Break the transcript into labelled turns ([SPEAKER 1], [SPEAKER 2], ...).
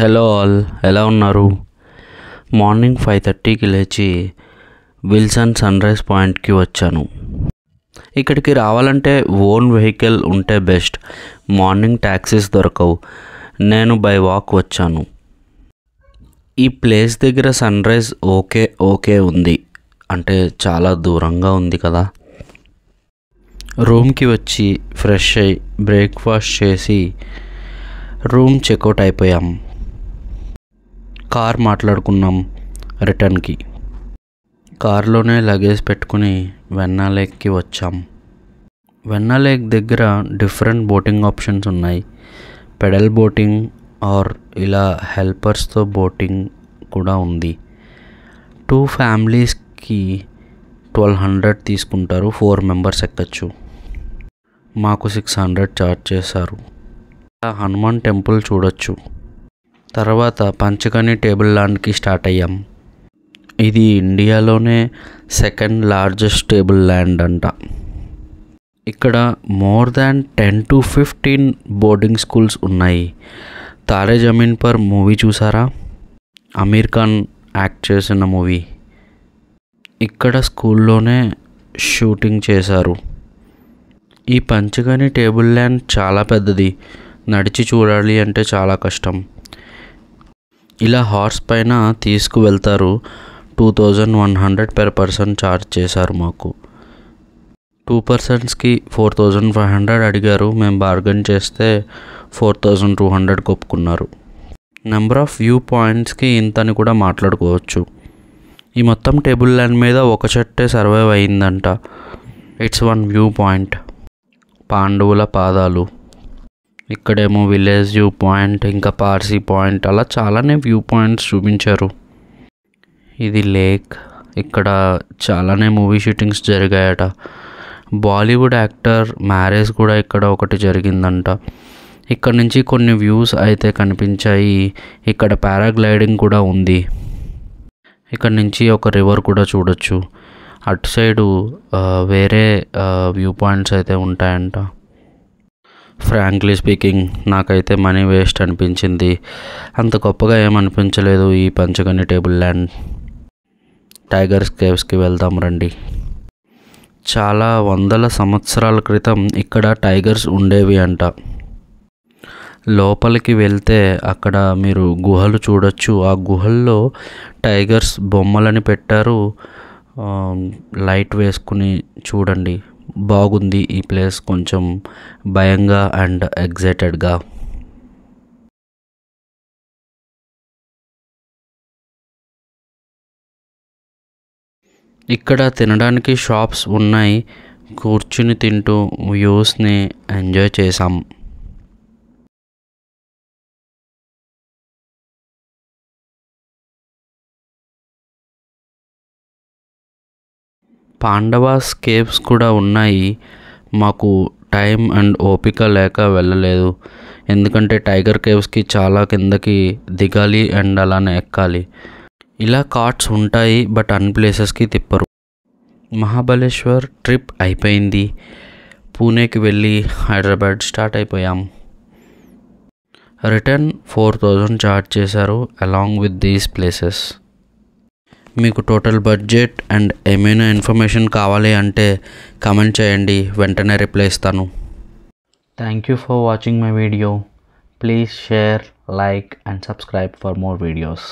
[SPEAKER 1] Hello all, ఎలా ఉన్నారు? Morning 5:30కి లేచి విల్సన్ సన్ రైజ్ పాయింట్కి వచ్చాను. ఇక్కడికి రావాలంటే ఓన్ వెహికల్ ఉంటే బెస్ట్. మార్నింగ్ ట్యాక్సీస్ దొరకవు. నేను బై వాక్ వచ్చాను. ఈ ప్లేస్ దగ్గర సన్ రైజ్ ఓకే ఉంది, అంటే చాలా దూరంగా ఉంది కదా. రూమ్కి వచ్చి ఫ్రెష్ అయ్యి బ్రేక్ఫాస్ట్ చేసి రూమ్ చెక్అవుట్ అయిపోయాం. కార్ మాట్లాడుకున్నాం రిటర్న్కి. కార్లోనే లగేజ్ పెట్టుకుని వెన్నా లేక్కి వచ్చాం. వెన్నా లేక్ దగ్గర డిఫరెంట్ బోటింగ్ ఆప్షన్స్ ఉన్నాయి. పెడల్ బోటింగ్ ఆర్ ఇలా హెల్పర్స్తో బోటింగ్ కూడా ఉంది. 2 ఫ్యామిలీస్కి 1200 తీసుకుంటారు. 4 మెంబర్స్ ఎక్కచ్చు. మాకు 600 ఛార్జ్ చేశారు. హనుమాన్ టెంపుల్ చూడొచ్చు. తర్వాత పంచగని టేబుల్ ల్యాండ్కి స్టార్ట్ అయ్యాం. ఇది ఇండియాలోనే 2nd లార్జెస్ట్ టేబుల్ ల్యాండ్ అంట. ఇక్కడ more than 10 to 15 boarding schools ఉన్నాయి. తారే జమీన్ పర్ మూవీ చూసారా? అమీర్ ఖాన్ యాక్ట్ చేసిన మూవీ. ఇక్కడ స్కూల్లోనే షూటింగ్ చేశారు. ఈ పంచగని టేబుల్ ల్యాండ్ చాలా పెద్దది. నడిచి చూడాలి అంటే చాలా కష్టం. ఇలా హార్స్ పైన తీసుకువెళ్తారు. 2100 per person ఛార్జ్ చేశారు మాకు. 2 personsకి 4500 అడిగారు. మేము బార్గెన్ చేస్తే 4200 ఒప్పుకున్నారు. నెంబర్ ఆఫ్ వ్యూ పాయింట్స్కి ఇంతని కూడా మాట్లాడుకోవచ్చు. ఈ మొత్తం టేబుల్ ల్యాండ్ మీద ఒక చెట్టే సర్వైవ్ అయిందంట. It's 1 view point. పాండవుల పాదాలు. ఇక్కడేమో విలేజ్ వ్యూ పాయింట్, ఇంకా పార్సీ పాయింట్, అలా చాలానే వ్యూ పాయింట్స్ చూపించారు. ఇది లేక్. ఇక్కడ చాలానే మూవీ షూటింగ్స్ జరిగాయట. బాలీవుడ్ యాక్టర్ మ్యారేజ్ కూడా ఇక్కడ ఒకటి జరిగిందంట. ఇక్కడ నుంచి కొన్ని వ్యూస్ అయితే కనిపించాయి. ఇక్కడ పారాగ్లైడింగ్ కూడా ఉంది. ఇక్కడ నుంచి ఒక రివర్ కూడా చూడొచ్చు. అటు సైడు వేరే వ్యూ పాయింట్స్ అయితే ఉంటాయంట. ఫ్రాంక్లీ స్పీకింగ్ నాకైతే మనీ వేస్ట్ అనిపించింది. అంత గొప్పగా ఏమనిపించలేదు ఈ పంచగని టేబుల్ ల్యాండ్. టైగర్స్ కేవ్స్కి వెళ్దాం రండి. చాలా వందల సంవత్సరాల క్రితం ఇక్కడ టైగర్స్ ఉండేవి అంట. లోపలికి వెళ్తే అక్కడ మీరు గుహలు చూడొచ్చు. ఆ గుహల్లో టైగర్స్ బొమ్మలని పెట్టారు. లైట్ వేసుకుని చూడండి. బాగుంది ఈ ప్లేస్. కొంచెం భయంగా అండ్ ఎగ్జైటెడ్గా. ఇక్కడ తినడానికి షాప్స్ ఉన్నాయి. కూర్చుని తింటూ వ్యూస్ని ఎంజాయ్ చేసాం. పాండవాస్ కేవ్స్ కూడా ఉన్నాయి. మాకు టైం అండ్ ఓపిక లేక వెళ్ళలేదు. ఎందుకంటే టైగర్ కేవ్స్కి చాలా కిందకి దిగాలి అండ్ అలానే ఎక్కాలి. ఇలా కార్ట్స్ ఉంటాయి, బట్ అన్ని ప్లేసెస్కి తిప్పరు. మహాబలేశ్వర్ ట్రిప్ అయిపోయింది. పూణేకి వెళ్ళి హైదరాబాద్ స్టార్ట్ అయిపోయాం. రిటర్న్ 4000 ఛార్జ్ చేశారు అలాంగ్ విత్ దీస్ ప్లేసెస్. మీకు టోటల్ బడ్జెట్ అండ్ ఏమైనా ఇన్ఫర్మేషన్ కావాలి అంటే కామెంట్ చేయండి, వెంటనే రిప్లై ఇస్తాను. Thank you for watching my video. Please share, like and subscribe for more videos.